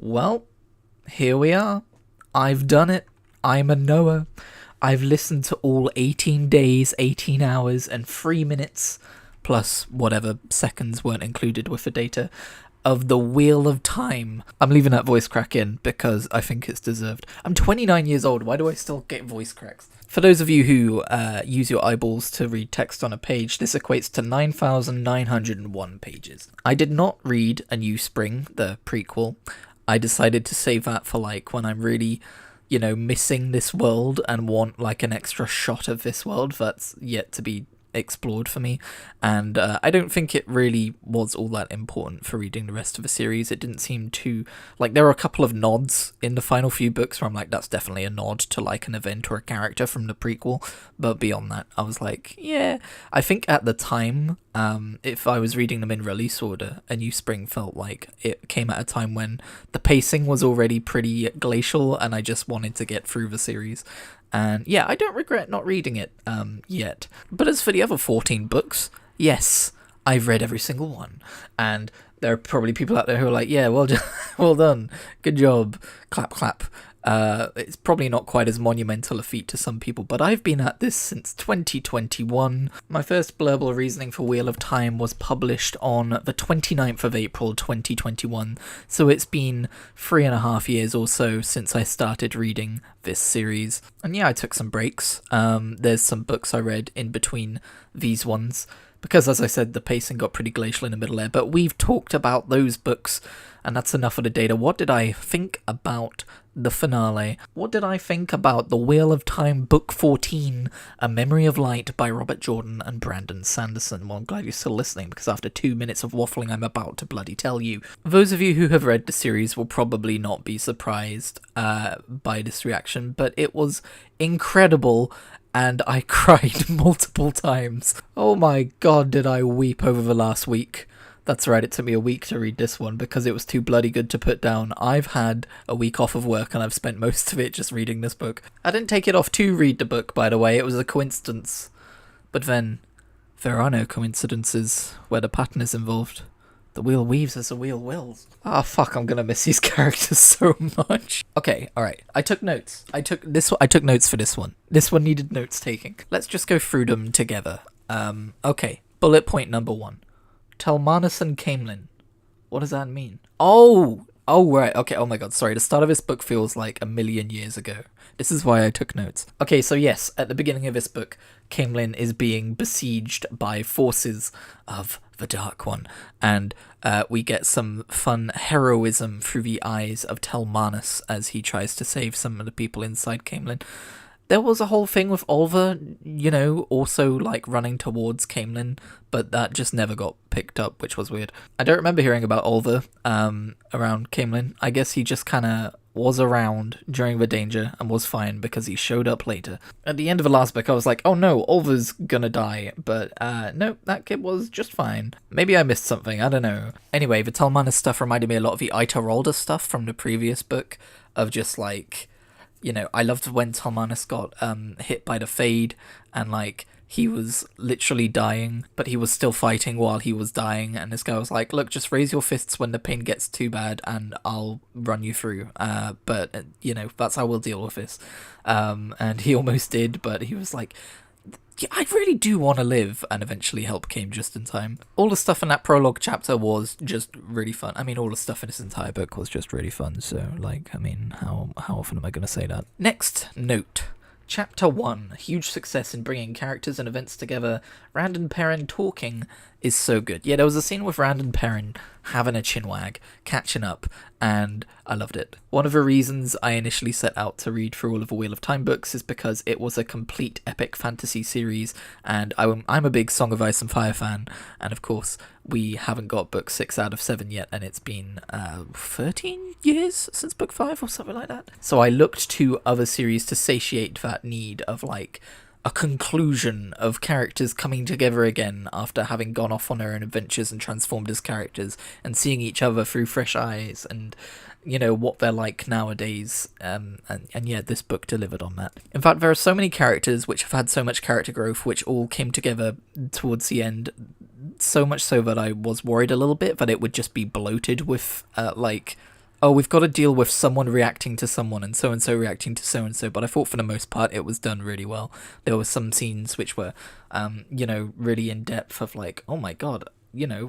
Well, here we are. I've done it. I'm a Noah. I've listened to all 18 days, 18 hours, and 3 minutes, plus whatever seconds weren't included with the data, of the Wheel of Time. I'm leaving that voice crack in because I think it's deserved. I'm 29 years old. Why do I still get voice cracks? For those of you who use your eyeballs to read text on a page, this equates to 9,901 pages. I did not read A New Spring, the prequel. I decided to save that for like when I'm really, missing this world and want like an extra shot of this world that's yet to be explored for me, and I don't think it really was all that important for reading the rest of the series. It didn't seem to, like, there were a couple of nods in the final few books where I'm like, that's definitely a nod to like an event or a character from the prequel, but beyond that I was like, yeah. I think at the time, if I was reading them in release order, A New Spring felt like it came at a time when the pacing was already pretty glacial and I just wanted to get through the series. And yeah, I don't regret not reading it yet. But as for the other 14 books, yes, I've read every single one. And there are probably people out there who are like, yeah, well, well done, good job, clap, clap. It's probably not quite as monumental a feat to some people, but I've been at this since 2021. My first Blurbal reasoning for Wheel of Time was published on the 29th of April 2021, so it's been 3.5 years or so since I started reading this series. And yeah, I took some breaks. There's some books I read in between these ones, because as I said, the pacing got pretty glacial in the middle there, but we've talked about those books, and that's enough of the data. What did I think about the finale? What did I think about The Wheel of Time Book 14, A Memory of Light by Robert Jordan and Brandon Sanderson? Well, I'm glad you're still listening, because after 2 minutes of waffling, I'm about to bloody tell you. Those of you who have read the series will probably not be surprised by this reaction, but it was incredible, and I cried multiple times. Oh my god, did I weep over the last week. That's right, it took me a week to read this one because it was too bloody good to put down. I've had a week off of work and I've spent most of it just reading this book. I didn't take it off to read the book, by the way, it was a coincidence. But then, there are no coincidences where the pattern is involved. The wheel weaves as the wheel wills. Ah, fuck, I'm gonna miss these characters so much. Okay, alright, I took notes. I took notes for this one. This one needed notes taking. Let's just go through them together. Okay, bullet point number 1. Telmanus and Camelin. What does that mean? Oh, right, okay, oh my god, sorry, the start of this book feels like a million years ago. This is why I took notes. Okay, so yes, at the beginning of this book, Camelin is being besieged by forces of the Dark One, and we get some fun heroism through the eyes of Telmanus as he tries to save some of the people inside Camelin. There was a whole thing with Oliver, also like running towards Camelin, but that just never got picked up, which was weird. I don't remember hearing about Oliver around Camelin. I guess he just kind of was around during the danger and was fine because he showed up later. At the end of the last book, I was like, oh no, Oliver's gonna die, but no, that kid was just fine. Maybe I missed something, I don't know. Anyway, the Telmanus stuff reminded me a lot of the Aitaralda stuff from the previous book, of just like, I loved when Telmanus got hit by the Fade, and like he was literally dying, but he was still fighting while he was dying, and this guy was like, look, just raise your fists when the pain gets too bad and I'll run you through, but that's how we'll deal with this. And he almost did, but he was like, yeah, I really do want to live, and eventually help came just in time. All the stuff in that prologue chapter was just really fun. I mean, all the stuff in this entire book was just really fun, so, like, I mean, how often am I going to say that? Next note. Chapter 1. Huge success in bringing characters and events together. Rand and Perrin talking is so good. Yeah, there was a scene with Rand and Perrin having a chinwag, catching up, and I loved it. One of the reasons I initially set out to read through all of the Wheel of Time books is because it was a complete epic fantasy series, and I'm a big Song of Ice and Fire fan, and of course, we haven't got book 6 out of 7 yet, and it's been 13 years since book 5 or something like that. So I looked to other series to satiate that need of, like, a conclusion of characters coming together again after having gone off on their own adventures and transformed as characters, and seeing each other through fresh eyes, and what they're like nowadays, and yeah, this book delivered on that. In fact, there are so many characters which have had so much character growth, which all came together towards the end, so much so that I was worried a little bit that it would just be bloated with oh, we've got to deal with someone reacting to someone and so reacting to so and so. But I thought for the most part it was done really well. There were some scenes which were, really in depth of like, oh my god,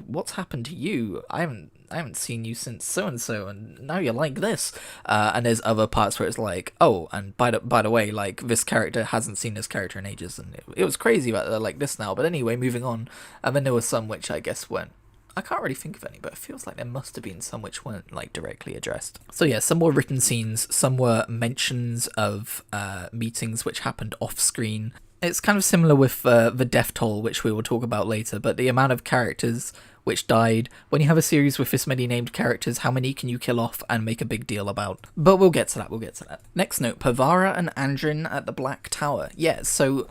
what's happened to you? I haven't seen you since so and now you're like this. And there's other parts where it's like, oh, and by the way, like this character hasn't seen this character in ages, and it was crazy that they're like this now. But anyway, moving on. And then there were some which I guess weren't. I can't really think of any, but it feels like there must have been some which weren't like directly addressed. So yeah, some were written scenes, some were mentions of meetings which happened off screen. It's kind of similar with the death toll, which we will talk about later, but the amount of characters which died. When you have a series with this many named characters, how many can you kill off and make a big deal about? But we'll get to that. Next note, Pavara and Andrin at the Black Tower. Yeah, so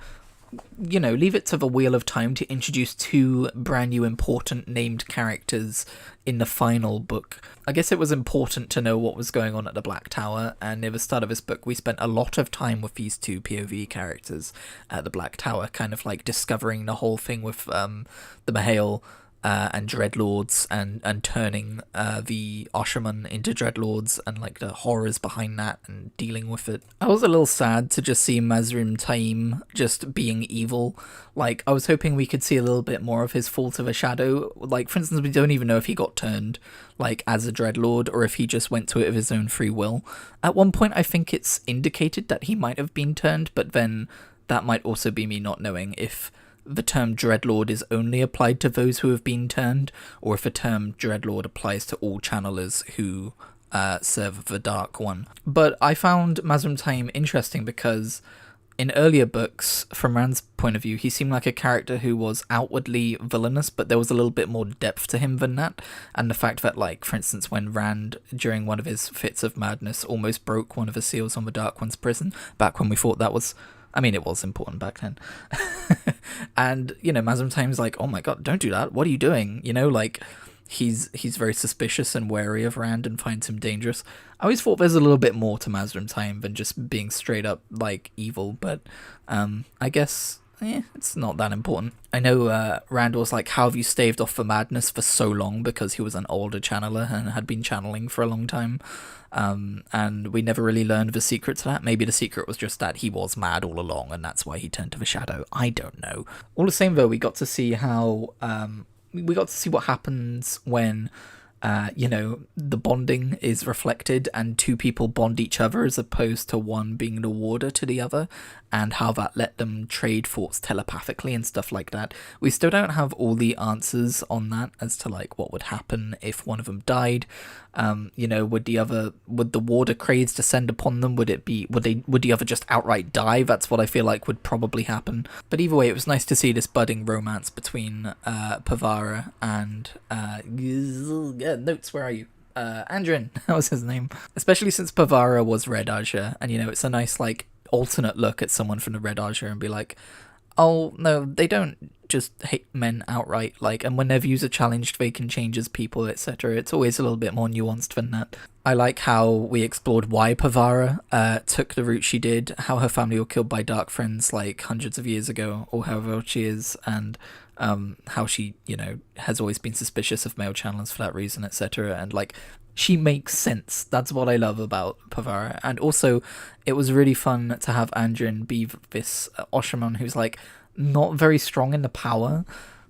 leave it to the Wheel of Time to introduce two brand new important named characters in the final book. I guess it was important to know what was going on at the Black Tower, and at the start of this book we spent a lot of time with these two POV characters at the Black Tower, kind of like discovering the whole thing with the Mahale and Dreadlords, and turning the Osherman into Dreadlords, and like the horrors behind that and dealing with it. I was a little sad to just see Mazrim Taim just being evil. Like, I was hoping we could see a little bit more of his fall to the shadow. Like, for instance, we don't even know if he got turned like as a Dreadlord or if he just went to it of his own free will. At one point I think it's indicated that he might have been turned, but then that might also be me not knowing if the term Dreadlord is only applied to those who have been turned, or if the term Dreadlord applies to all channelers who serve the Dark One. But I found Mazrim Taim interesting because in earlier books, from Rand's point of view, he seemed like a character who was outwardly villainous, but there was a little bit more depth to him than that. And the fact that, like, for instance, when Rand, during one of his fits of madness, almost broke one of the seals on the Dark One's prison, back when we thought that was... I mean, it was important back then. And, Mazrim Taim's like, oh my god, don't do that. What are you doing? Like, he's very suspicious and wary of Rand and finds him dangerous. I always thought there's a little bit more to Mazrim Taim than just being straight up, like, evil, but I guess... it's not that important. I know Rand was like, how have you staved off the madness for so long, because he was an older channeler and had been channeling for a long time. And we never really learned the secret to that. Maybe the secret was just that he was mad all along and that's why he turned to the shadow. I don't know. All the same though, we got to see how what happens when the bonding is reflected and two people bond each other as opposed to one being the warder to the other, and how that let them trade thoughts telepathically and stuff like that. We still don't have all the answers on that as to like what would happen if one of them died. Would the warder craze descend upon them? Would the other just outright die? That's what I feel like would probably happen. But either way, it was nice to see this budding romance between Pavara and notes, where are you? Andrin, that was his name. Especially since Pavara was Red Azure, and it's a nice like alternate look at someone from the Red Azure and be like, oh no, they don't just hate men outright, like, and when their views are challenged they can change as people, etc. It's always a little bit more nuanced than that. I like how we explored why Pavara took the route she did, how her family were killed by dark friends like hundreds of years ago, or however old she is, and how she, has always been suspicious of male channelers for that reason, etc. And like, she makes sense. That's what I love about Pavara. And also, it was really fun to have Andrin be this Osherman who's like not very strong in the power.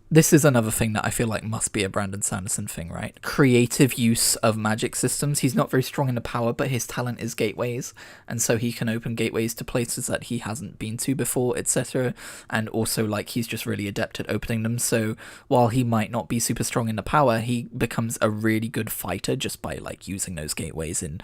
This is another thing that I feel like must be a Brandon Sanderson thing, right? Creative use of magic systems. He's not very strong in the power, but his talent is gateways, and so he can open gateways to places that he hasn't been to before, etc. And also, like, he's just really adept at opening them, so while he might not be super strong in the power, he becomes a really good fighter just by, like, using those gateways in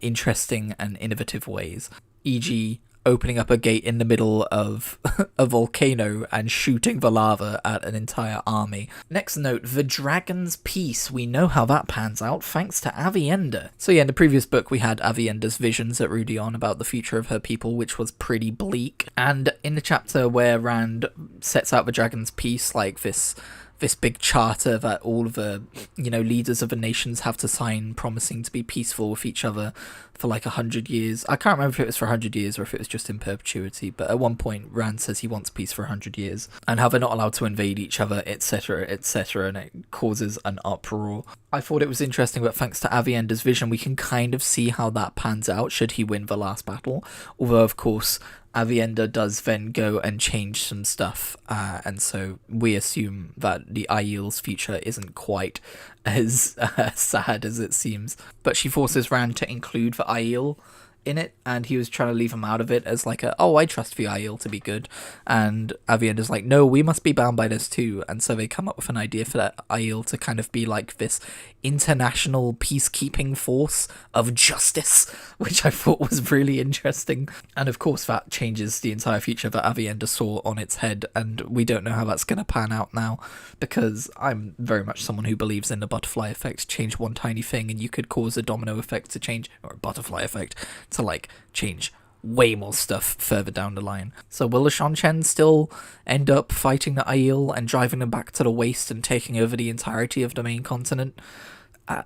interesting and innovative ways. E.g., opening up a gate in the middle of a volcano and shooting the lava at an entire army. Next note, the Dragon's Peace. We know how that pans out thanks to Avienda. So yeah, in the previous book we had Avienda's visions at Rudion about the future of her people, which was pretty bleak. And in the chapter where Rand sets out the Dragon's Peace, like this this big charter that all of the, leaders of the nations have to sign, promising to be peaceful with each other for like 100 years. I can't remember if it was for 100 years or if it was just in perpetuity, but at one point Rand says he wants peace for 100 years, and how they're not allowed to invade each other, etc., etc., and it causes an uproar. I thought it was interesting that thanks to Avienda's vision, we can kind of see how that pans out should he win the last battle, although of course Avienda does then go and change some stuff, and so we assume that the Aiel's future isn't quite as sad as it seems. But she forces Rand to include the Aiel in it, and he was trying to leave him out of it as like I trust the Aiel to be good, and Avienda's like, no, we must be bound by this too, and so they come up with an idea for that Aiel to kind of be like this international peacekeeping force of justice, which I thought was really interesting. And of course that changes the entire future that Avienda saw on its head, and we don't know how that's going to pan out now, because I'm very much someone who believes in the butterfly effect. Change one tiny thing and you could cause a domino effect to change, or a butterfly effect to like change way more stuff further down the line. So will the Seanchan still end up fighting the Aiel and driving them back to the waste and taking over the entirety of the main continent?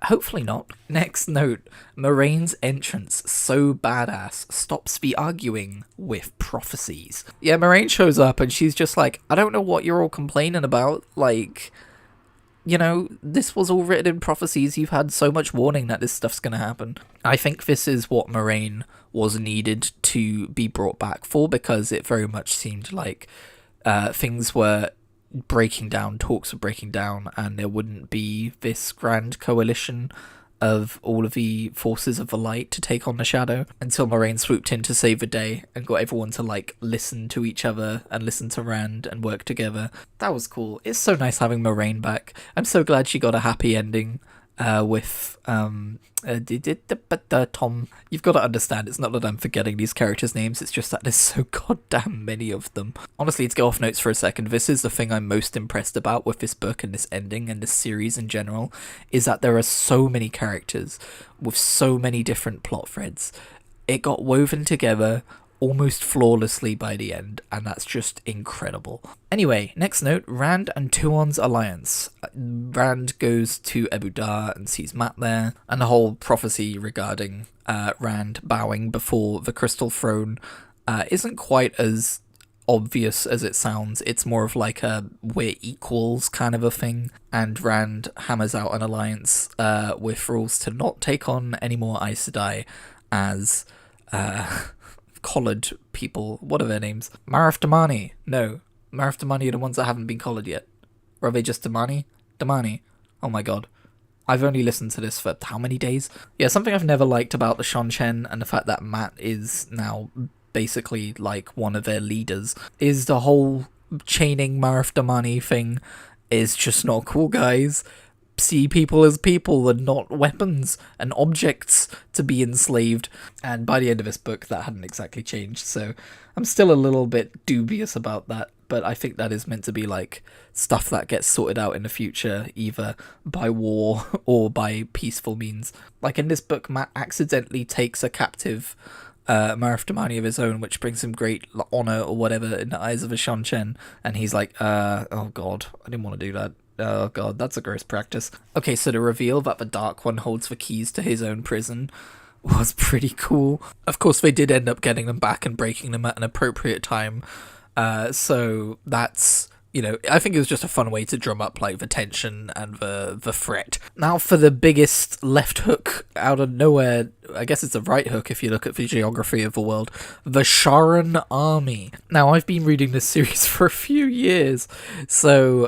Hopefully not. Next note, Moiraine's entrance, so badass, stops the arguing with prophecies. Yeah, Moiraine shows up and she's just like, I don't know what you're all complaining about, like, this was all written in prophecies. You've had so much warning that this stuff's going to happen. I think this is what Moiraine was needed to be brought back for, because it very much seemed like things were breaking down, talks were breaking down, and there wouldn't be this grand coalition of all of the forces of the light to take on the shadow, until Moiraine swooped in to save the day and got everyone to like listen to each other and listen to Rand and work together. That was cool. It's so nice having Moiraine back. I'm so glad she got a happy ending with Tom. You've got to understand, it's not that I'm forgetting these characters' names, it's just that there's so goddamn many of them. Honestly, to go off notes for a second, this is the thing I'm most impressed about with this book and this ending and this series in general, is that there are so many characters with so many different plot threads. It got woven together almost flawlessly by the end, and that's just incredible. Anyway, next note, Rand and Tuon's alliance. Rand goes to Ebu Dar and sees Mat there, and the whole prophecy regarding Rand bowing before the Crystal Throne isn't quite as obvious as it sounds. It's more of like a we're equals kind of a thing, and Rand hammers out an alliance with rules to not take on any more Aes Sedai as collared people. What are their names? Marif Damani. No. Marif Damani are the ones that haven't been collared yet. Or are they just Damani? Damani. Oh my god. I've only listened to this for how many days? Yeah, something I've never liked about the Seanchan and the fact that Mat is now basically like one of their leaders is the whole chaining Marif Damani thing is just not cool, guys. See people as people and not weapons and objects to be enslaved. And by the end of this book, that hadn't exactly changed, so I'm still a little bit dubious about that, but I think that is meant to be like stuff that gets sorted out in the future, either by war or by peaceful means. Like in this book, Mat accidentally takes a captive Marif Damani of his own, which brings him great honour or whatever in the eyes of a Seanchan, and he's like, oh god, I didn't want to do that. Oh god, that's a gross practice. Okay, so the reveal that the Dark One holds the keys to his own prison was pretty cool. Of course, they did end up getting them back and breaking them at an appropriate time. So that's, I think it was just a fun way to drum up like the tension and the threat. Now for the biggest left hook out of nowhere, I guess it's a right hook if you look at the geography of the world, the Sharan army. Now I've been reading this series for a few years, so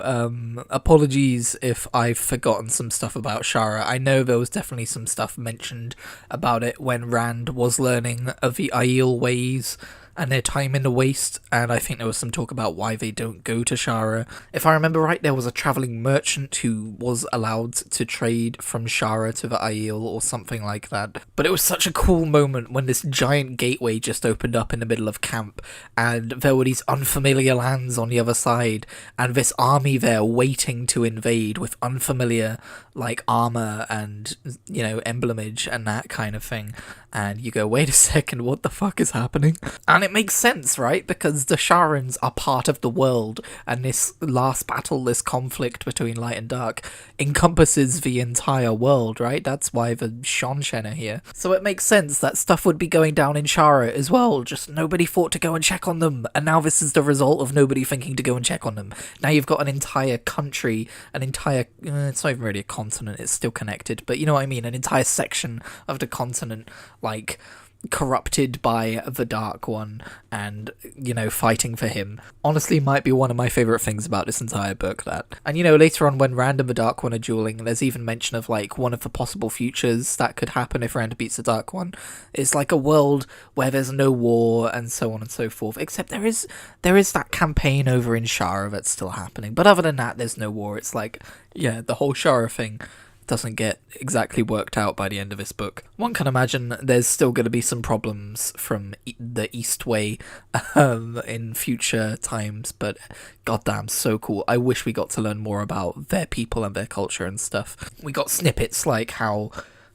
apologies if I've forgotten some stuff about Shara. I know there was definitely some stuff mentioned about it when Rand was learning of the Aiel ways and their time in the waste, and I think there was some talk about why they don't go to Shara. If I remember right, there was a travelling merchant who was allowed to trade from Shara to the Aiel or something like that. But it was such a cool moment when this giant gateway just opened up in the middle of camp, and there were these unfamiliar lands on the other side, and this army there waiting to invade with unfamiliar like armor and, you know, emblemage and that kind of thing, and you go, wait a second, what the fuck is happening? And it makes sense, right? Because the Sharans are part of the world, and this last battle, this conflict between light and dark, encompasses the entire world, right? That's why the Shonshen are here. So it makes sense that stuff would be going down in Shara as well, just nobody thought to go and check on them, and now this is the result of nobody thinking to go and check on them. Now you've got an entire country, an entire, it's not even really a continent, it's still connected, but you know what I mean, an entire section of the continent, like, corrupted by the Dark One and, you know, fighting for him. Honestly, might be one of my favourite things about this entire book, that. And, you know, later on when Rand and the Dark One are dueling, there's even mention of, like, one of the possible futures that could happen if Rand beats the Dark One. It's like a world where there's no war and so on and so forth, except there is that campaign over in Shara that's still happening. But other than that, there's no war. It's like, yeah, the whole Shara thing doesn't get exactly worked out by the end of this book. One can imagine there's still going to be some problems from the Eastway in future times, but goddamn, so cool. I wish we got to learn more about their people and their culture and stuff. We got snippets like how,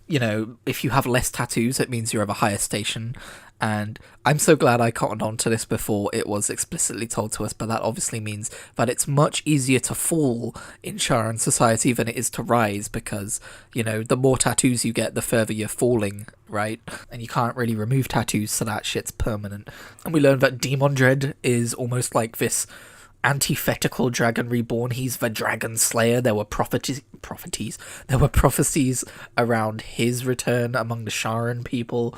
you know, if you have less tattoos, it means you're of a higher station. And I'm so glad I cottoned on to this before it was explicitly told to us, but that obviously means that it's much easier to fall in Sharan society than it is to rise, because, you know, the more tattoos you get, the further you're falling, right? And you can't really remove tattoos, so that shit's permanent. And we learned that Demon Dread is almost like this antithetical dragon reborn. He's the dragon slayer. There were prophecies around his return among the Sharan people.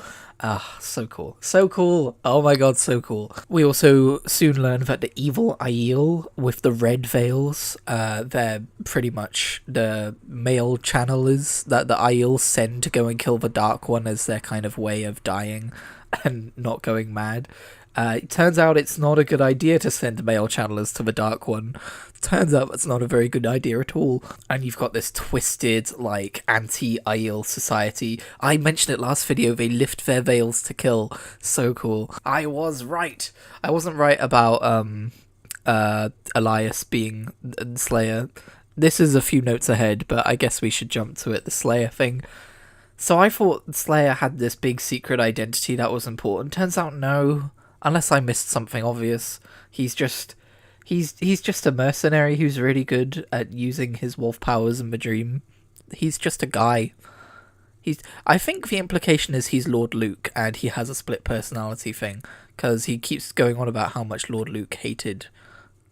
So cool. So cool. Oh my god, so cool. We also soon learn that the evil Aiel with the red veils, they're pretty much the male channelers that the Aiel send to go and kill the Dark One as their kind of way of dying and not going mad. It turns out it's not a good idea to send male channelers to the Dark One. Turns out that's not a very good idea at all. And you've got this twisted, like, anti-Aiel society. I mentioned it last video, they lift their veils to kill. So cool. I was right. I wasn't right about Elias being the Slayer. This is a few notes ahead, but I guess we should jump to it, the Slayer thing. So I thought Slayer had this big secret identity that was important. Turns out no. Unless I missed something obvious. He's just a mercenary who's really good at using his wolf powers in the dream. He's just a guy. I think the implication is he's Lord Luke and he has a split personality thing, because he keeps going on about how much Lord Luke hated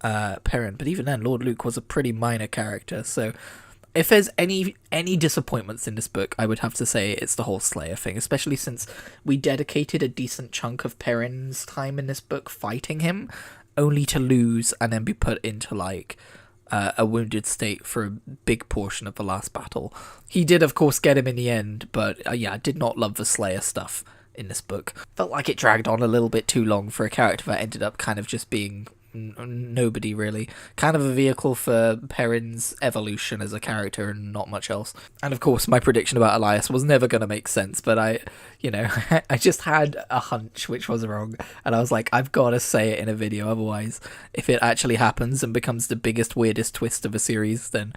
Perrin, but even then Lord Luke was a pretty minor character, so if there's any disappointments in this book, I would have to say it's the whole Slayer thing, especially since we dedicated a decent chunk of Perrin's time in this book fighting him, only to lose and then be put into, like, a wounded state for a big portion of the last battle. He did, of course, get him in the end, but yeah, I did not love the Slayer stuff in this book. Felt like it dragged on a little bit too long for a character that ended up kind of just being nobody, really. Kind of a vehicle for Perrin's evolution as a character and not much else. And of course, my prediction about Elias was never going to make sense, but I just had a hunch which was wrong, and I was like, I've got to say it in a video, otherwise, if it actually happens and becomes the biggest, weirdest twist of a series, then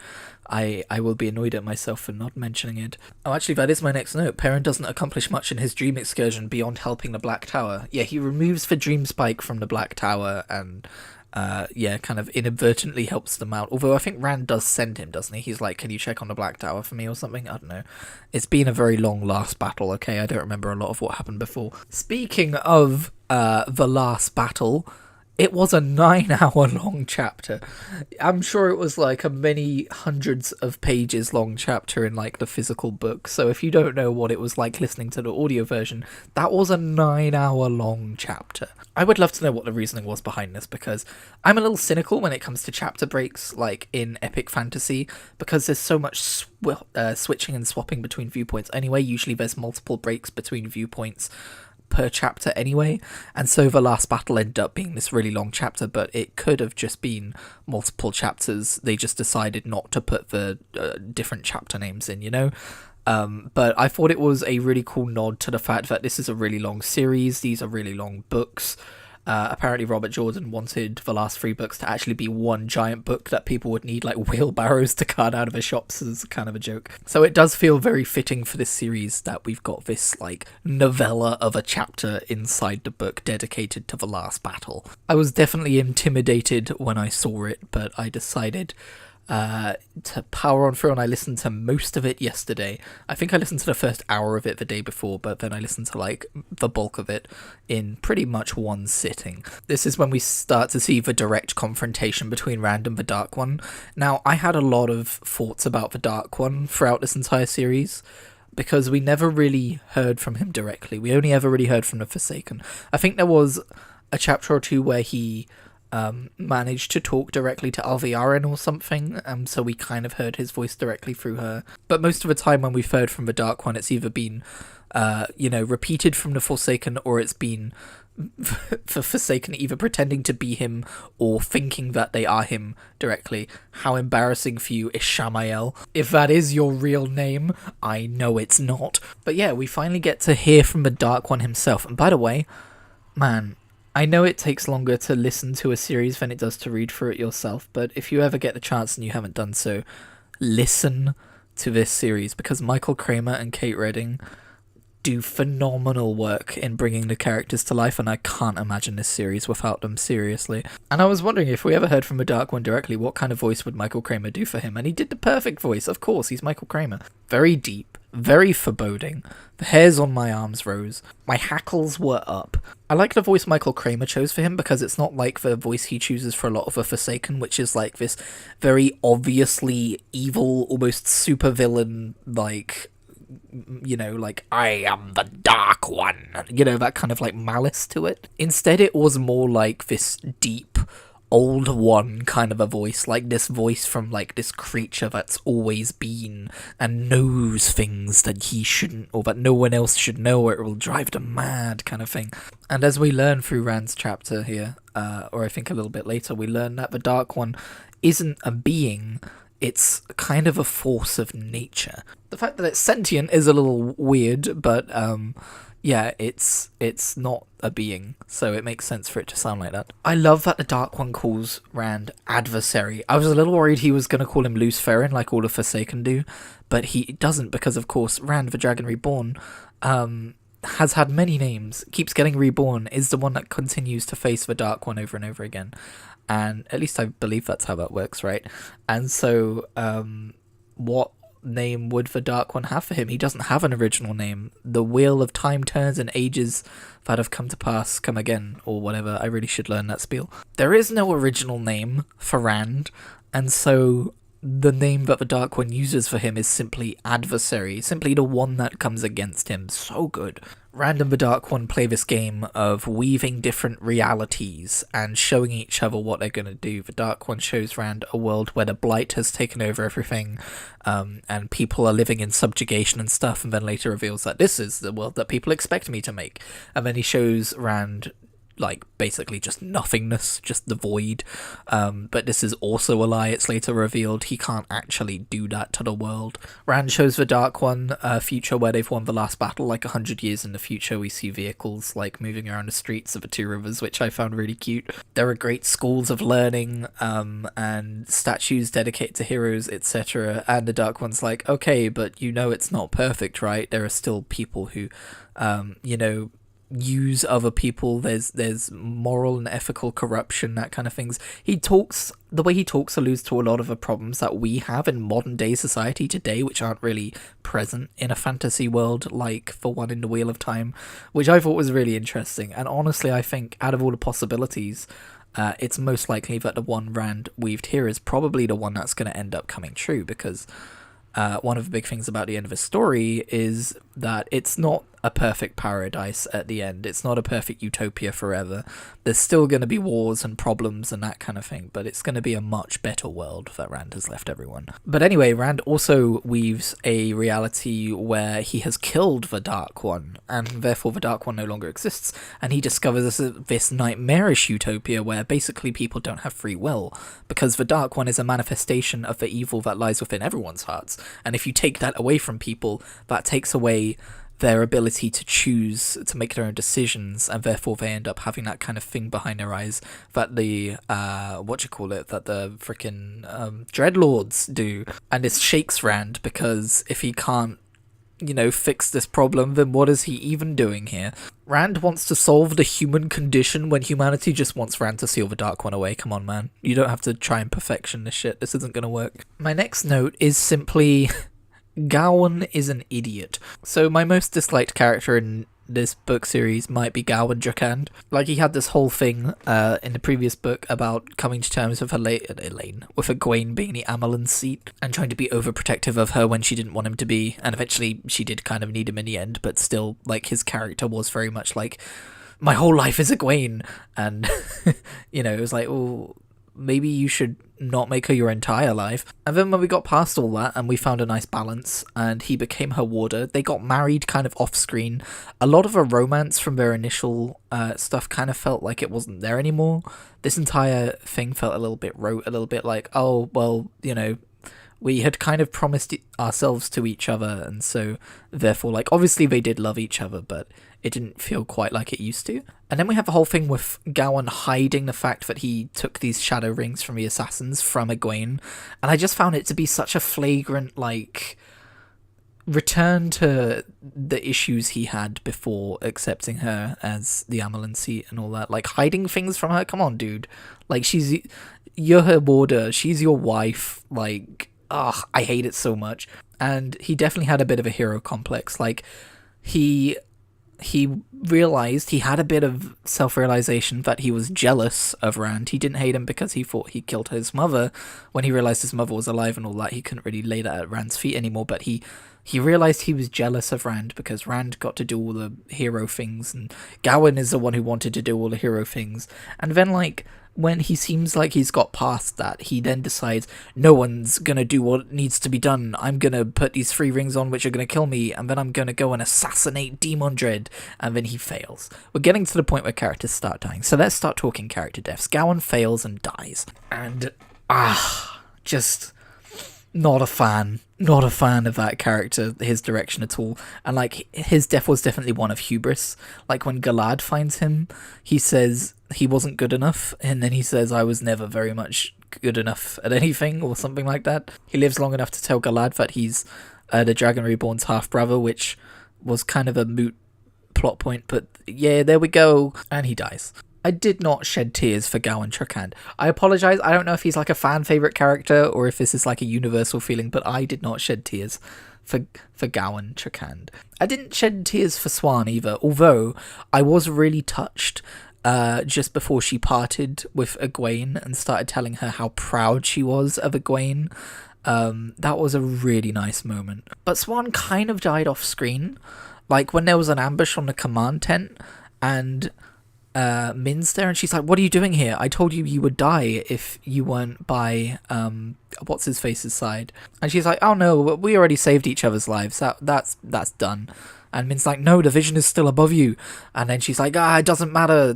I will be annoyed at myself for not mentioning it. Oh, actually, that is my next note. Perrin doesn't accomplish much in his dream excursion beyond helping the Black Tower. Yeah, he removes the Dream Spike from the Black Tower and, kind of inadvertently helps them out. Although I think Rand does send him, doesn't he? He's like, can you check on the Black Tower for me or something? I don't know. It's been a very long last battle, okay? I don't remember a lot of what happened before. Speaking of the last battle, it was a 9-hour-long chapter. I'm sure it was like a many hundreds of pages long chapter in like the physical book. So if you don't know what it was like listening to the audio version, that was a 9-hour-long chapter. I would love to know what the reasoning was behind this, because I'm a little cynical when it comes to chapter breaks, like in epic fantasy, because there's so much switching and swapping between viewpoints. Anyway, usually there's multiple breaks between viewpoints per chapter anyway, and so the last battle ended up being this really long chapter, but it could have just been multiple chapters. They just decided not to put the different chapter names in, you know? But I thought it was a really cool nod to the fact that this is a really long series, these are really long books, Apparently Robert Jordan wanted the last 3 books to actually be one giant book that people would need like wheelbarrows to cart out of the shops as kind of a joke. So it does feel very fitting for this series that we've got this like novella of a chapter inside the book dedicated to the last battle. I was definitely intimidated when I saw it, but I decided to power on through, and I listened to most of it yesterday. I think I listened to the first hour of it the day before, but then I listened to like the bulk of it in pretty much one sitting. This is when we start to see the direct confrontation between Rand and the Dark One. Now, I had a lot of thoughts about the Dark One throughout this entire series, because we never really heard from him directly. We only ever really heard from the Forsaken. I think there was a chapter or two where he managed to talk directly to Alviarin or something, so we kind of heard his voice directly through her. But most of the time when we've heard from the Dark One, it's either been, repeated from the Forsaken, or it's been the Forsaken either pretending to be him or thinking that they are him directly. How embarrassing for you, Ishamael. If that is your real name, I know it's not. But yeah, we finally get to hear from the Dark One himself. And by the way, man, I know it takes longer to listen to a series than it does to read through it yourself, but if you ever get the chance and you haven't done so, listen to this series, because Michael Kramer and Kate Redding do phenomenal work in bringing the characters to life, and I can't imagine this series without them, seriously. And I was wondering, if we ever heard from a Dark One directly, what kind of voice would Michael Kramer do for him? And he did the perfect voice, of course, he's Michael Kramer. Very deep, very foreboding. The hairs on my arms rose. My hackles were up. I like the voice Michael Kramer chose for him, because it's not like the voice he chooses for a lot of the Forsaken, which is like this very obviously evil, almost supervillain, like, I am the Dark One, that kind of like malice to it. Instead, it was more like this deep, old one kind of a voice, like this voice from like this creature that's always been and knows things that he shouldn't, or that no one else should know, or it will drive them mad kind of thing. And as we learn through Rand's chapter here, or I think a little bit later, we learn that the Dark One isn't a being, it's kind of a force of nature. The fact that it's sentient is a little weird, but yeah, it's not a being, so it makes sense for it to sound like that. I love that the Dark One calls Rand adversary. I was a little worried he was going to call him Luciferin, like all the Forsaken do, but he doesn't, because of course Rand, the Dragon Reborn, has had many names, keeps getting reborn, is the one that continues to face the Dark One over and over again. And at least I believe that's how that works, right? And so, what name would the Dark One have for him? He doesn't have an original name. The wheel of time turns, and ages that have come to pass come again, or whatever. I really should learn that spiel. There is no original name for Rand, and so the name that the Dark One uses for him is simply adversary, simply the one that comes against him. So good. Rand and the Dark One play this game of weaving different realities and showing each other what they're going to do. The Dark One shows Rand a world where the Blight has taken over everything, and people are living in subjugation and stuff, and then later reveals that this is the world that people expect me to make. And then he shows Rand like basically just nothingness, just the void, but this is also a lie. It's later revealed he can't actually do that to the world. Rand shows the Dark One a future where they've won the last battle, like 100 years in the future. We see vehicles like moving around the streets of the Two Rivers, which I found really cute. There are great schools of learning, and statues dedicated to heroes, etc. And the Dark One's like, okay, but it's not perfect, right? There are still people who use other people. There's moral and ethical corruption, that kind of things. The way he talks alludes to a lot of the problems that we have in modern day society today, which aren't really present in a fantasy world like the one in the Wheel of Time, which I thought was really interesting. And honestly, I think out of all the possibilities, it's most likely that the one Rand weaved here is probably the one that's going to end up coming true, because one of the big things about the end of the story is that it's not a perfect paradise at the end. It's not a perfect utopia forever. There's still going to be wars and problems and that kind of thing, but it's going to be a much better world that Rand has left everyone. But anyway, Rand also weaves a reality where he has killed the Dark One, and therefore the Dark One no longer exists, and he discovers this nightmarish utopia where basically people don't have free will, because the Dark One is a manifestation of the evil that lies within everyone's hearts, and if you take that away from people, that takes away their ability to choose to make their own decisions, and therefore they end up having that kind of thing behind their eyes that the that the freaking dreadlords do. And this shakes Rand, because if he can't fix this problem, then what is he even doing here? Rand wants to solve the human condition when humanity just wants Rand to seal the Dark One away. Come on, man. You don't have to try and perfection this shit. This isn't gonna work. My next note is simply Gawain is an idiot. So my most disliked character in this book series might be Gawain Drakand. Like, he had this whole thing in the previous book about coming to terms with with Egwene being the Amelin seat, and trying to be overprotective of her when she didn't want him to be, and eventually she did kind of need him in the end, but still, like, his character was very much like, my whole life is Egwene, and it was like, oh, maybe you should not make her your entire life. And then when we got past all that and we found a nice balance and he became her warder, they got married kind of off screen. A lot of a romance from their initial stuff kind of felt like it wasn't there anymore. This entire thing felt a little bit rote, a little bit like, oh, well, we had kind of promised ourselves to each other, and so therefore, like, obviously they did love each other, but it didn't feel quite like it used to. And then we have the whole thing with Gawain hiding the fact that he took these shadow rings from the assassins from Egwene, and I just found it to be such a flagrant, like, return to the issues he had before accepting her as the Amelin seat and all that. Like, hiding things from her, come on, dude. Like, you're her warder, she's your wife, like, ugh, I hate it so much. And he definitely had a bit of a hero complex. Like, he realized, he had a bit of self-realization that he was jealous of Rand. He didn't hate him because he thought he killed his mother. When he realized his mother was alive and all that, he couldn't really lay that at Rand's feet anymore, but he realized he was jealous of Rand because Rand got to do all the hero things, and Gawain is the one who wanted to do all the hero things. And then, like, when he seems like he's got past that, he then decides, no one's gonna do what needs to be done. I'm gonna put these 3 rings on which are gonna kill me, and then I'm gonna go and assassinate Demon Dread, and then he fails. We're getting to the point where characters start dying, so let's start talking character deaths. Gawain fails and dies. And, just not a fan of that character, his direction at all. And, like, his death was definitely one of hubris. Like, when Galad finds him, he says he wasn't good enough, and then he says, I was never very much good enough at anything, or something like that. He lives long enough to tell Galad that he's the Dragon Reborn's half-brother, which was kind of a moot plot point, but yeah, there we go. And he dies. I did not shed tears for Gawain Trakand. I apologise, I don't know if he's like a fan favourite character or if this is like a universal feeling, but I did not shed tears for Gawain Trakand. I didn't shed tears for Swan either, although I was really touched just before she parted with Egwene and started telling her how proud she was of Egwene. That was a really nice moment. But Swan kind of died off screen. Like, when there was an ambush on the command tent and Min's there, and she's like, what are you doing here? I told you you would die if you weren't by what's his face's side. And she's like, oh no, we already saved each other's lives, that's done. And Min's like, no, the vision is still above you. And then she's like, it doesn't matter,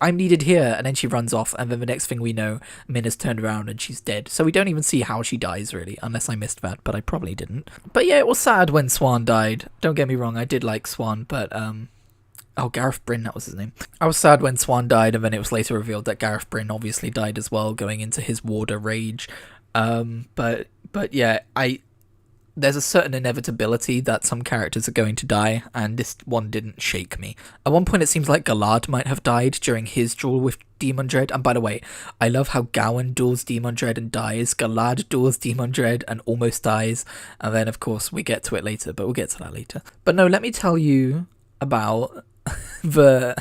I'm needed here. And then she runs off, and then the next thing we know, Min has turned around and she's dead. So we don't even see how she dies, really, unless I missed that, but I probably didn't. But yeah, it was sad when Swan died. Don't get me wrong, I did like Swan, but Gareth Bryn, that was his name. I was sad when Swan died, and then it was later revealed that Gareth Bryn obviously died as well, going into his warder rage. But yeah, there's a certain inevitability that some characters are going to die, and this one didn't shake me. At one point it seems like Galad might have died during his duel with Demon Dread, and by the way, I love how Gawain duels Demon Dread and dies, Galad duels Demon Dread and almost dies, and then of course we get to it later, but we'll get to that later. But no, let me tell you about the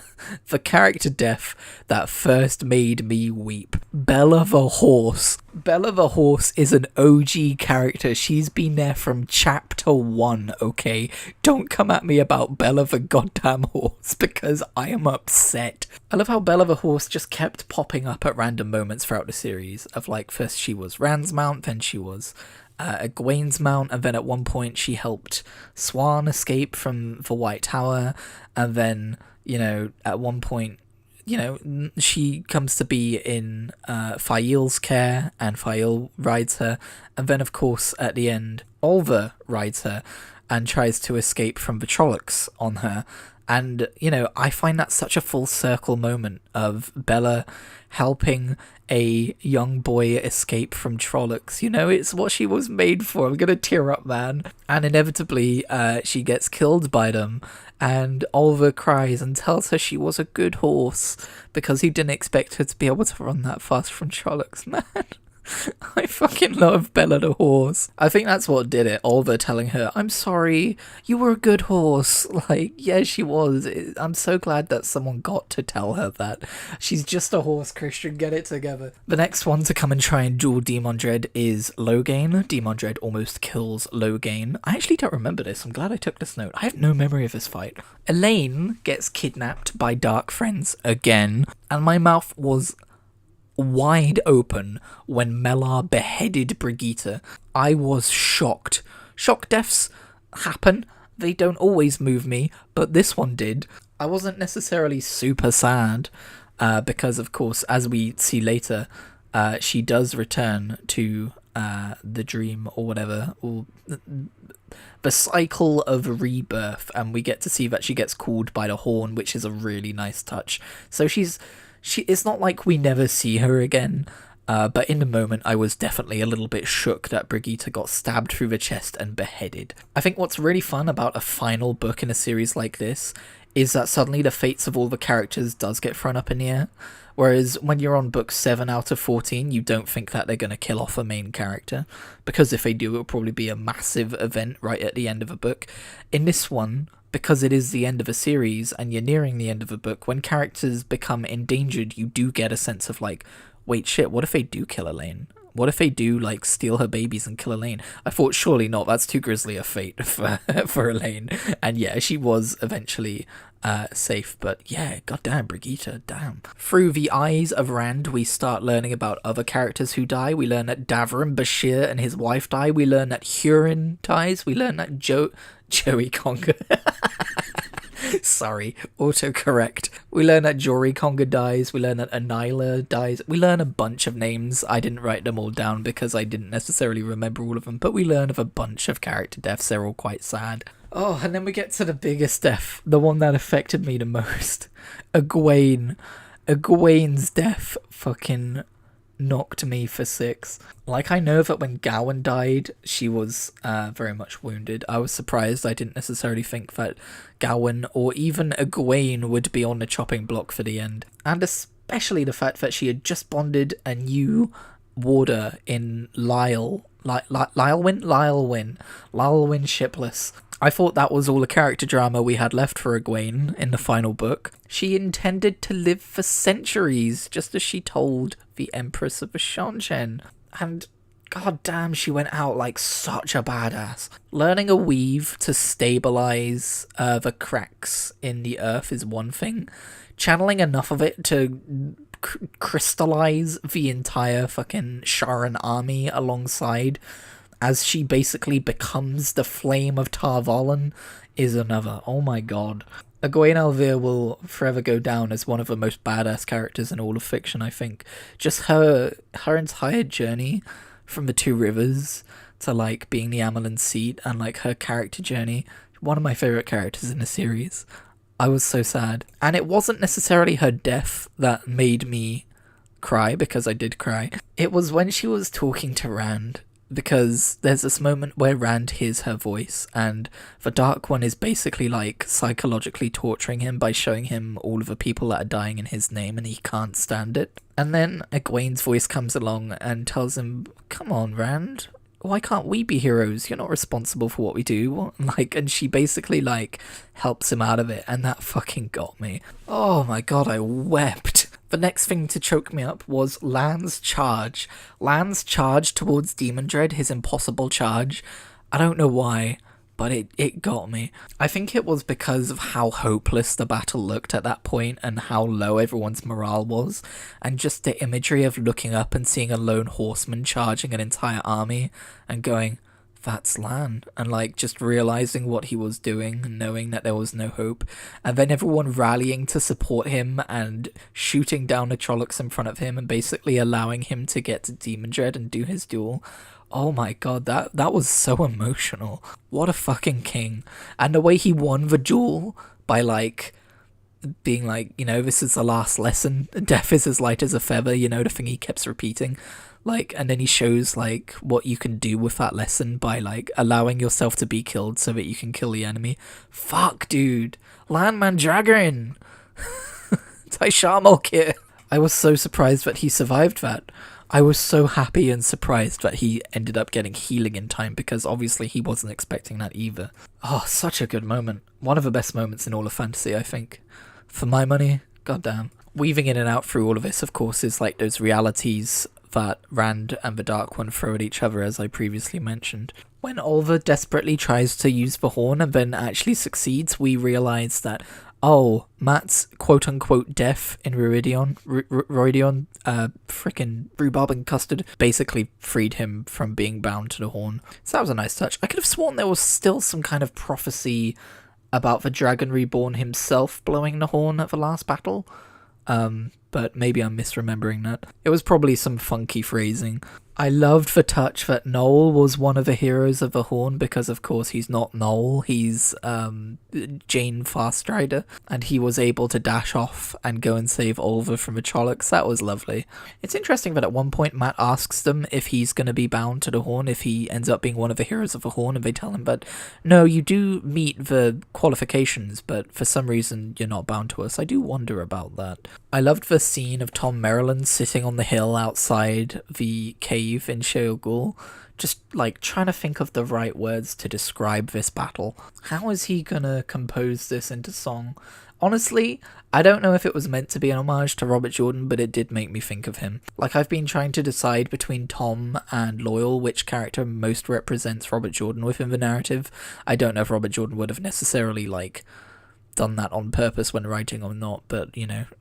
character death that first made me weep. Bella the Horse. Bella the Horse is an OG character. She's been there from chapter 1, okay? Don't come at me about Bella the goddamn horse, because I am upset. I love how Bella the Horse just kept popping up at random moments throughout the series, of like, first she was Rand's mount, then she was Egwene's mount, and then at one point she helped Swan escape from the White Tower, and then, at one point, she comes to be in Fail's care, and Fail rides her, and then of course at the end, Olva rides her, and tries to escape from the Trollocs on her. And, you know, I find that such a full circle moment of Bella helping a young boy escape from Trollocs. You know, it's what she was made for. I'm gonna tear up, man. And inevitably, she gets killed by them. And Oliver cries and tells her she was a good horse because he didn't expect her to be able to run that fast from Trollocs, man. I fucking love Bella the horse. I think that's what did it. Oliver telling her, I'm sorry, you were a good horse. Like, yeah, she was. I'm so glad that someone got to tell her that. She's just a horse, Christian, get it together. The next one to come and try and duel Demon Dread is Loghain. Demon Dread almost kills Loghain. I actually don't remember this. I'm glad I took this note. I have no memory of this fight. Elaine gets kidnapped by dark friends again, and my mouth was wide open when Mellar beheaded Brigitte. I was shocked. Shock deaths happen. They don't always move me, but this one did. I wasn't necessarily super sad, because of course, as we see later, she does return to the dream or whatever, or the cycle of rebirth, and we get to see that she gets called by the horn, which is a really nice touch. So it's not like we never see her again, but in the moment I was definitely a little bit shook that Brigitte got stabbed through the chest and beheaded. I think what's really fun about a final book in a series like this is that suddenly the fates of all the characters does get thrown up in the air, whereas when you're on book 7 out of 14, you don't think that they're going to kill off a main character, because if they do, it'll probably be a massive event right at the end of a book. In this one, because it is the end of a series and you're nearing the end of a book, when characters become endangered, you do get a sense of like, wait, shit, what if they do kill Elaine? What if they do, like, steal her babies and kill Elaine? I thought, surely not, that's too grisly a fate for Elaine. And yeah, she was eventually safe, but yeah, goddamn, Brigitte, damn. Through the eyes of Rand, we start learning about other characters who die. We learn that Davram Bashir and his wife die. We learn that Hurin dies. We learn that Joey Conger... Sorry, autocorrect. We learn that Jory Conger dies. We learn that Anila dies. We learn a bunch of names. I didn't write them all down because I didn't necessarily remember all of them, but we learn of a bunch of character deaths. They're all quite sad. Oh, and then we get to the biggest death, the one that affected me the most. Egwene. Egwene's death fucking knocked me for 6. Like, I know that when Gawain died, she was very much wounded. I was surprised. I didn't necessarily think that Gawain or even Egwene would be on the chopping block for the end. And especially the fact that she had just bonded a new warder in Lylewyn Shipless. I thought that was all the character drama we had left for Egwene in the final book. She intended to live for centuries, just as she told the Empress of Ashanchen. And god damn, she went out like such a badass. Learning a weave to stabilize the cracks in the earth is one thing. Channeling enough of it to crystallize the entire fucking Sharan army alongside, as she basically becomes the flame of Tar Valon, is another. Oh my god. Egwene Alvear will forever go down as one of the most badass characters in all of fiction, I think. Just her entire journey from the Two Rivers to, like, being the Amelin seat, and, like, her character journey. One of my favourite characters in the series. I was so sad. And it wasn't necessarily her death that made me cry, because I did cry. It was when she was talking to Rand, because there's this moment where Rand hears her voice, and the Dark One is basically like psychologically torturing him by showing him all of the people that are dying in his name, and he can't stand it. And then Egwene's voice comes along and tells him, come on, Rand, why can't we be heroes? You're not responsible for what we do. Like, and she basically like helps him out of it, and that fucking got me. Oh my god, I wept. The next thing to choke me up was Lan's charge. Lan's charge towards Demon Dread, his impossible charge. I don't know why, but it got me. I think it was because of how hopeless the battle looked at that point and how low everyone's morale was, and just the imagery of looking up and seeing a lone horseman charging an entire army and going, that's Lan, and like just realizing what he was doing and knowing that there was no hope, and then everyone rallying to support him and shooting down the Trollocs in front of him and basically allowing him to get to Demon Dread and do his duel. Oh my god, that was so emotional. What a fucking king. And the way he won the duel by like being like, this is the last lesson. Death is as light as a feather, the thing he keeps repeating. Like, and then he shows like what you can do with that lesson by like allowing yourself to be killed so that you can kill the enemy. Fuck, dude. Landman Dragon. Taishamol kid. I was so surprised that he survived that. I was so happy and surprised that he ended up getting healing in time, because obviously he wasn't expecting that either. Oh, such a good moment. One of the best moments in all of fantasy, I think. For my money, goddamn. Weaving in and out through all of this, of course, is like those realities that Rand and the Dark One throw at each other, as I previously mentioned. When Olva desperately tries to use the horn and then actually succeeds, we realise that, oh, Matt's quote-unquote death in Roidion, frickin' rhubarb and custard, basically freed him from being bound to the horn. So that was a nice touch. I could have sworn there was still some kind of prophecy about the Dragon Reborn himself blowing the horn at the last battle. But maybe I'm misremembering that. It was probably some funky phrasing. I loved the touch that Noel was one of the heroes of the Horn, because of course he's not Noel, he's Jane Farstrider, and he was able to dash off and go and save Olva from the Trollocs. That was lovely. It's interesting that at one point Matt asks them if he's going to be bound to the Horn, if he ends up being one of the heroes of the Horn, and they tell him, but no, you do meet the qualifications, but for some reason you're not bound to us. I do wonder about that. I loved the scene of Tom Maryland sitting on the hill outside the cave in Sheol, just like trying to think of the right words to describe this battle. How is he gonna compose this into song? Honestly, I don't know if it was meant to be an homage to Robert Jordan, but it did make me think of him. Like, I've been trying to decide between Tom and Loyal which character most represents Robert Jordan within the narrative. I don't know if Robert Jordan would have necessarily like done that on purpose when writing or not, but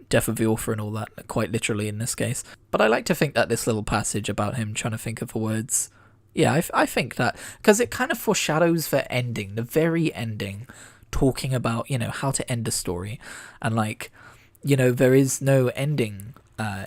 death of the author and all that, quite literally in this case. But I like to think that this little passage about him trying to think of the words, yeah, I think that, because it kind of foreshadows the ending, the very ending, talking about, how to end a story, and like, there is no ending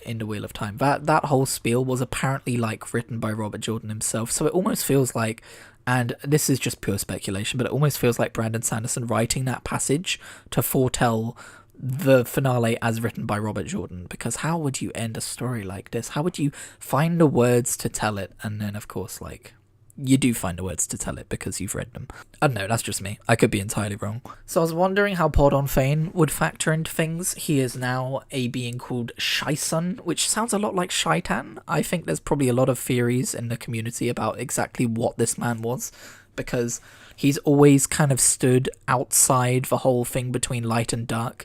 in the Wheel of Time. That whole spiel was apparently like written by Robert Jordan himself, so it almost feels like, and this is just pure speculation, but it almost feels like Brandon Sanderson writing that passage to foretell the finale as written by Robert Jordan, because how would you end a story like this? How would you find the words to tell it? And then, of course, like, you do find the words to tell it because you've read them. I don't know, that's just me. I could be entirely wrong. So I was wondering how Podon Fane would factor into things. He is now a being called Shaisun, which sounds a lot like Shaitan. I think there's probably a lot of theories in the community about exactly what this man was, because he's always kind of stood outside the whole thing between light and dark.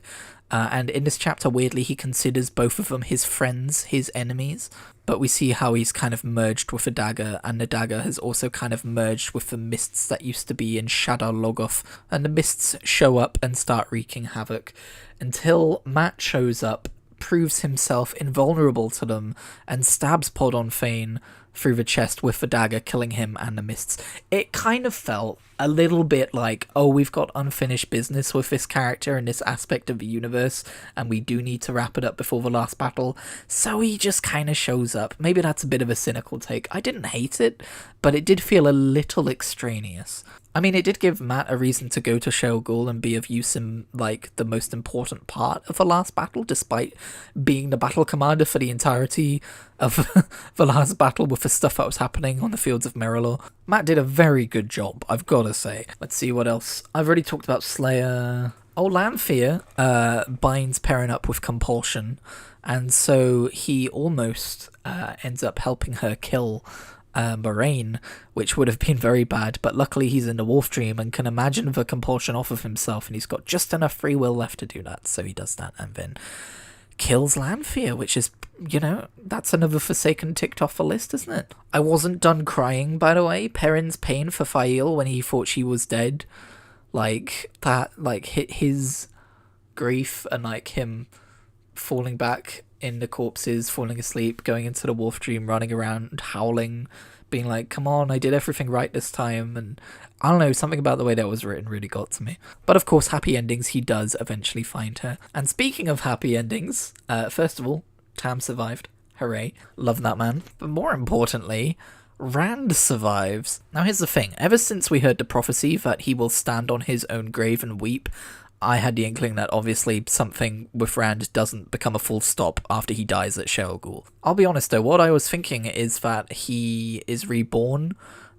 And in this chapter, weirdly, he considers both of them his friends, his enemies. But we see how he's kind of merged with the dagger, and the dagger has also kind of merged with the mists that used to be in Shadar Logoth. And the mists show up and start wreaking havoc until Matt shows up, proves himself invulnerable to them, and stabs Podon Fane through the chest with the dagger, killing him and the mists. It kind of felt a little bit like, oh, we've got unfinished business with this character and this aspect of the universe, and we do need to wrap it up before the last battle, so he just kind of shows up. Maybe that's a bit of a cynical take. I didn't hate it, but it did feel a little extraneous. I mean, it did give Matt a reason to go to Sheol Ghul and be of use in, like, the most important part of the last battle, despite being the battle commander for the entirety of the last battle with the stuff that was happening on the fields of Merilor. Matt did a very good job, I've got to say. Let's see what else. I've already talked about Slayer. Oh, Lanfear binds Perrin up with compulsion, and so he almost ends up helping her kill Moraine, which would have been very bad, but luckily he's in the Wolf Dream and can imagine the compulsion off of himself, and he's got just enough free will left to do that, so he does that and then kills Lanfear, which is, that's another Forsaken ticked off the list, isn't it? I wasn't done crying, by the way. Perrin's pain for Fael when he thought she was dead, like, that, like, hit his grief, and, like, him falling back in the corpses, falling asleep, going into the Wolf Dream, running around, howling, being like, come on, I did everything right this time, and I don't know, something about the way that was written really got to me. But of course, happy endings, he does eventually find her. And speaking of happy endings, first of all, Tam survived. Hooray. Love that man. But more importantly, Rand survives. Now here's the thing, ever since we heard the prophecy that he will stand on his own grave and weep, I had the inkling that obviously something with Rand doesn't become a full stop after he dies at Shell Ghul. I'll be honest though, what I was thinking is that he is reborn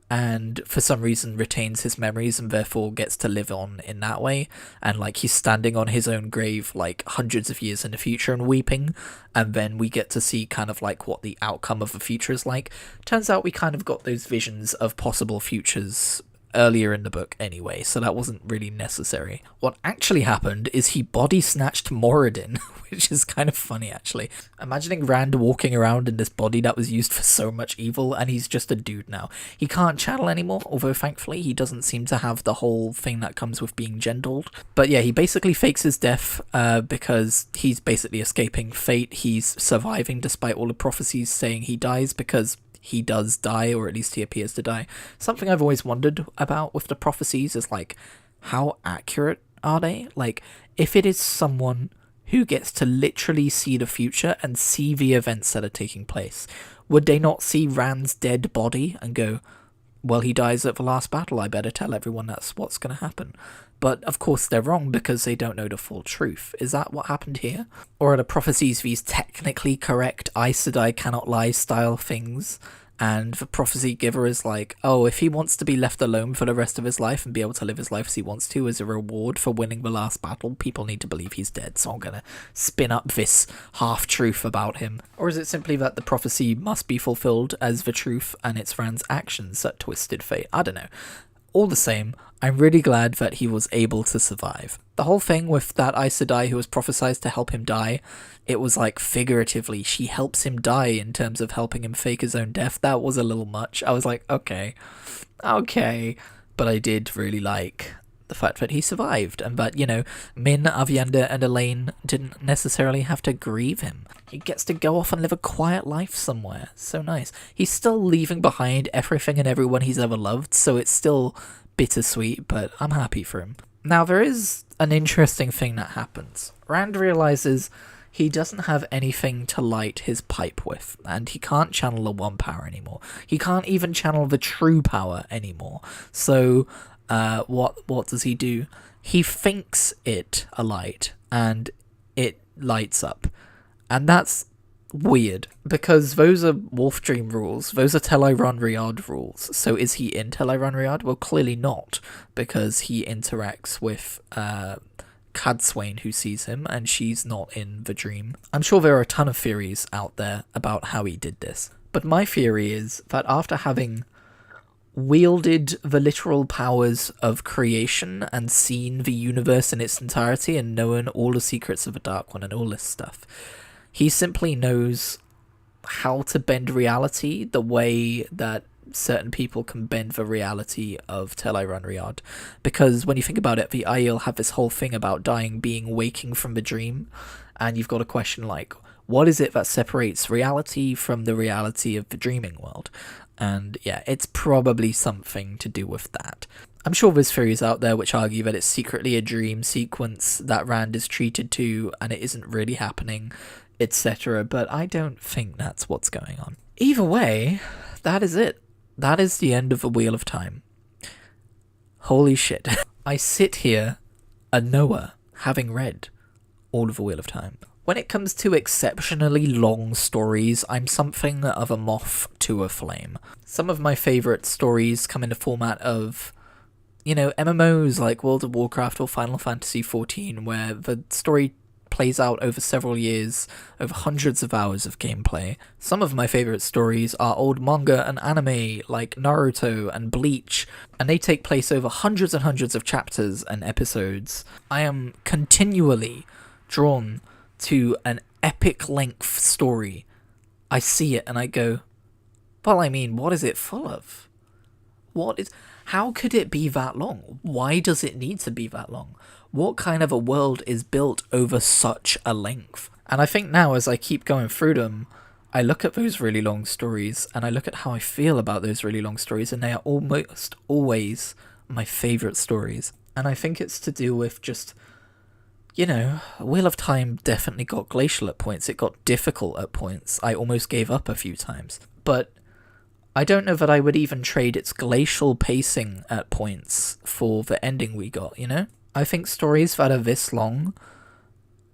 and for some reason retains his memories and therefore gets to live on in that way, and like he's standing on his own grave like hundreds of years in the future and weeping, and then we get to see kind of like what the outcome of the future is like. Turns out we kind of got those visions of possible futures earlier in the book anyway, so that wasn't really necessary. What actually happened is he body snatched Moradin, which is kind of funny actually. Imagining Rand walking around in this body that was used for so much evil, and he's just a dude now. He can't channel anymore, although thankfully he doesn't seem to have the whole thing that comes with being gentled. But yeah, he basically fakes his death because he's basically escaping fate. He's surviving despite all the prophecies saying he dies, because he does die, or at least he appears to die. Something I've always wondered about with the prophecies is like, how accurate are they? Like, if it is someone who gets to literally see the future and see the events that are taking place, would they not see Rand's dead body and go, well, he dies at the last battle, I better tell everyone that's what's going to happen? But of course they're wrong because they don't know the full truth. Is that what happened here? Or are the prophecies these technically correct Aes Sedai cannot lie style things, and the prophecy giver is like, oh, if he wants to be left alone for the rest of his life and be able to live his life as he wants to as a reward for winning the last battle, people need to believe he's dead, so I'm gonna spin up this half-truth about him? Or is it simply that the prophecy must be fulfilled as the truth and it's Rand's actions that twisted fate? I don't know. All the same, I'm really glad that he was able to survive. The whole thing with that Aes Sedai who was prophesied to help him die, it was like figuratively, she helps him die in terms of helping him fake his own death. That was a little much. I was like, okay. But I did really like the fact that he survived, and that, you know, Min, Avienda, and Elaine didn't necessarily have to grieve him. He gets to go off and live a quiet life somewhere. So nice. He's still leaving behind everything and everyone he's ever loved, so it's still bittersweet, but I'm happy for him. Now, there is an interesting thing that happens. Rand realizes he doesn't have anything to light his pipe with, and he can't channel the one power anymore. He can't even channel the true power anymore. So what does he do? He thinks it alight, and it lights up. And that's weird, because those are Wolf Dream rules. Those are Tel'aran'rhiod Riyadh rules. So is he in Tel'aran'rhiod Riyadh? Well, clearly not, because he interacts with Cadsuane, who sees him, and she's not in the dream. I'm sure there are a ton of theories out there about how he did this, but my theory is that after having wielded the literal powers of creation and seen the universe in its entirety and known all the secrets of the Dark One and all this stuff, he simply knows how to bend reality the way that certain people can bend the reality of Tel'aran'rhiod Riyadh. Because when you think about it, the Aiel have this whole thing about dying being waking from the dream, and you've got a question like, what is it that separates reality from the reality of the dreaming world? And yeah, it's probably something to do with that. I'm sure there's theories out there which argue that it's secretly a dream sequence that Rand is treated to and it isn't really happening, etc. But I don't think that's what's going on. Either way, that is it. That is the end of the Wheel of Time. Holy shit. I sit here, a Noah, having read all of the Wheel of Time. When it comes to exceptionally long stories, I'm something of a moth to a flame. Some of my favourite stories come in the format of, you know, MMOs like World of Warcraft or Final Fantasy XIV, where the story plays out over several years, over hundreds of hours of gameplay. Some of my favourite stories are old manga and anime like Naruto and Bleach, and they take place over hundreds and hundreds of chapters and episodes. I am continually drawn to an epic length story. I see it and I go, well, I mean, what is it full of? How could it be that long? Why does it need to be that long? What kind of a world is built over such a length? And I think now, as I keep going through them, I look at those really long stories and I look at how I feel about those really long stories, and they are almost always my favourite stories. And I think it's to do with just, you know, Wheel of Time definitely got glacial at points. It got difficult at points. I almost gave up a few times. But I don't know that I would even trade its glacial pacing at points for the ending we got, you know? I think stories that are this long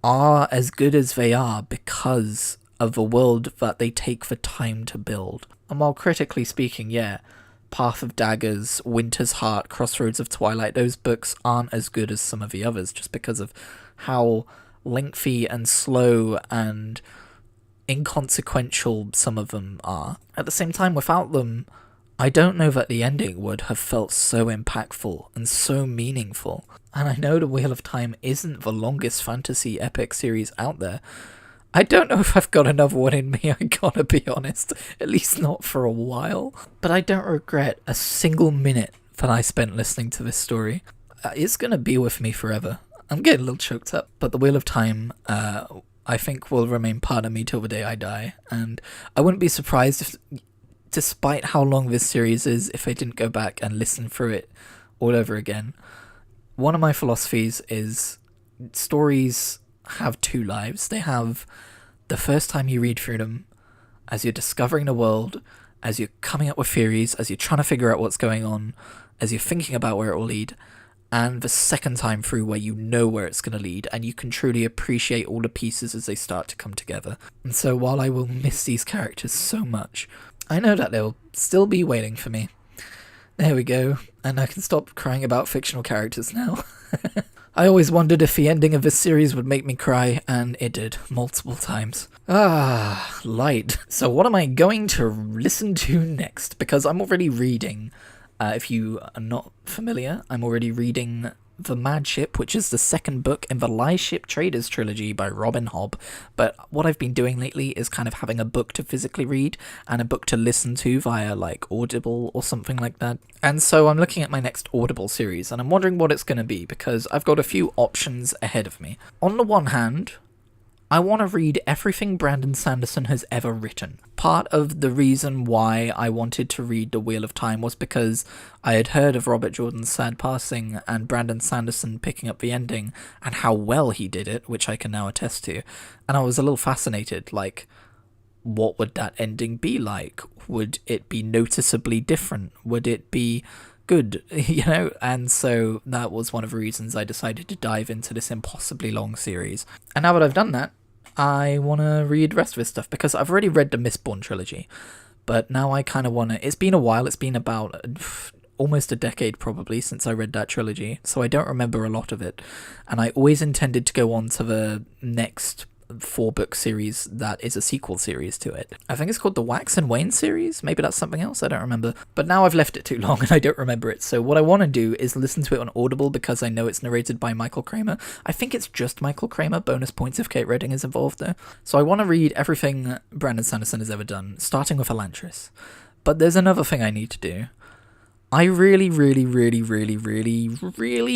are as good as they are because of the world that they take the time to build. And while critically speaking, yeah, Path of Daggers, Winter's Heart, Crossroads of Twilight, those books aren't as good as some of the others just because of how lengthy and slow and inconsequential some of them are. At the same time, without them, I don't know that the ending would have felt so impactful and so meaningful. And I know The Wheel of Time isn't the longest fantasy epic series out there. I don't know if I've got another one in me, I gotta be honest. At least not for a while. But I don't regret a single minute that I spent listening to this story. It's gonna be with me forever. I'm getting a little choked up. But The Wheel of Time, I think will remain part of me till the day I die. And I wouldn't be surprised if, despite how long this series is, if I didn't go back and listen through it all over again. One of my philosophies is stories have two lives. They have the first time you read through them, as you're discovering the world, as you're coming up with theories, as you're trying to figure out what's going on, as you're thinking about where it will lead, and the second time through where you know where it's going to lead and you can truly appreciate all the pieces as they start to come together. And so while I will miss these characters so much, I know that they'll still be waiting for me. There we go, and I can stop crying about fictional characters now. I always wondered if the ending of this series would make me cry, and it did, multiple times. Light. So what am I going to listen to next? Because I'm already reading, if you are not familiar, I'm already reading The Mad Ship, which is the second book in the Lie Ship Traders trilogy by Robin Hobb. But what I've been doing lately is kind of having a book to physically read and a book to listen to via like Audible or something like that. And so I'm looking at my next Audible series and I'm wondering what it's going to be because I've got a few options ahead of me. On the one hand, I want to read everything Brandon Sanderson has ever written. Part of the reason why I wanted to read The Wheel of Time was because I had heard of Robert Jordan's sad passing and Brandon Sanderson picking up the ending and how well he did it, which I can now attest to. And I was a little fascinated, like, what would that ending be like? Would it be noticeably different? Would it be good, you know? And so that was one of the reasons I decided to dive into this impossibly long series. And now that I've done that, I want to read the rest of his stuff because I've already read the Mistborn trilogy, but now I kind of want to... It's been a while, it's been about almost a decade probably since I read that trilogy, so I don't remember a lot of it, and I always intended to go on to the next 4-book series that is a sequel series to it. I think it's called the Wax and Wane series, maybe that's something else, I don't remember, but now I've left it too long and I don't remember it, so what I want to do is listen to it on Audible because I know it's narrated by Michael Kramer. I think it's just Michael Kramer, bonus points if Kate Redding is involved there. So I want to read everything Brandon Sanderson has ever done, starting with Elantris. But there's another thing I need to do. I really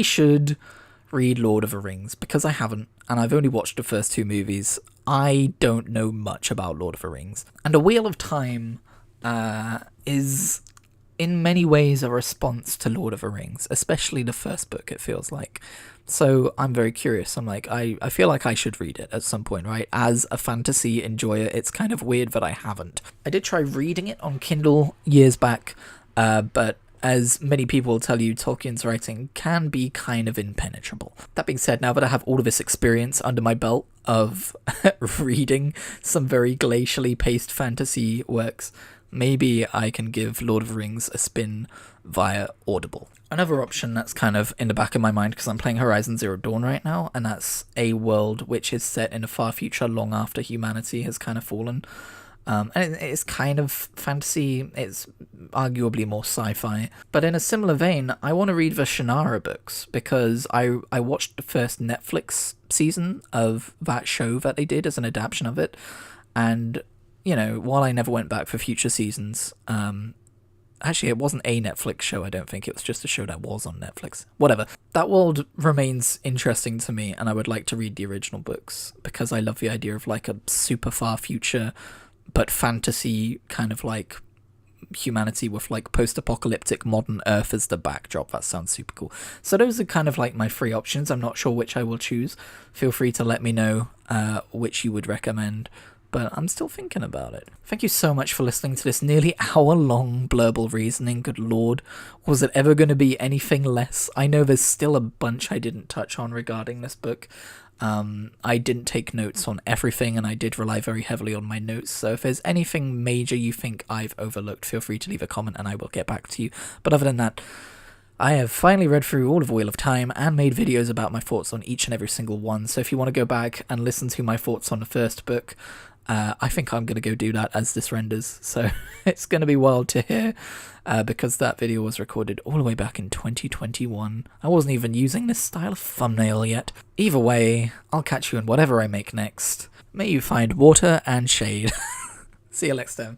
should read Lord of the Rings, because I haven't, and I've only watched the first 2 movies. I don't know much about Lord of the Rings. And A Wheel of Time is in many ways a response to Lord of the Rings, especially the first book, it feels like. So I'm very curious. I'm like, I feel like I should read it at some point, right? As a fantasy enjoyer, it's kind of weird that I haven't. I did try reading it on Kindle years back, but as many people will tell you, Tolkien's writing can be kind of impenetrable. That being said, now that I have all of this experience under my belt of reading some very glacially paced fantasy works, maybe I can give Lord of the Rings a spin via Audible. Another option that's kind of in the back of my mind, because I'm playing Horizon Zero Dawn right now, and that's a world which is set in a far future long after humanity has kind of fallen. And it's kind of fantasy, it's arguably more sci-fi. But in a similar vein, I want to read the Shannara books, because I watched the first Netflix season of that show that they did as an adaptation of it. And, you know, while I never went back for future seasons, actually it wasn't a Netflix show, I don't think, it was just a show that was on Netflix. Whatever. That world remains interesting to me, and I would like to read the original books, because I love the idea of like a super far future but fantasy kind of like humanity with like post-apocalyptic modern Earth as the backdrop. That sounds super cool. So those are kind of like my 3 options. I'm not sure which I will choose. Feel free to let me know which you would recommend. but I'm still thinking about it. Thank you so much for listening to this nearly hour-long Blurbal reasoning, good lord. Was it ever going to be anything less? I know there's still a bunch I didn't touch on regarding this book. I didn't take notes on everything, and I did rely very heavily on my notes, so if there's anything major you think I've overlooked, feel free to leave a comment and I will get back to you. But other than that, I have finally read through all of Wheel of Time and made videos about my thoughts on each and every single one, so if you want to go back and listen to my thoughts on the first book, I think I'm going to go do that as this renders, so it's going to be wild to hear, because that video was recorded all the way back in 2021. I wasn't even using this style of thumbnail yet. Either way, I'll catch you in whatever I make next. May you find water and shade. See you next time.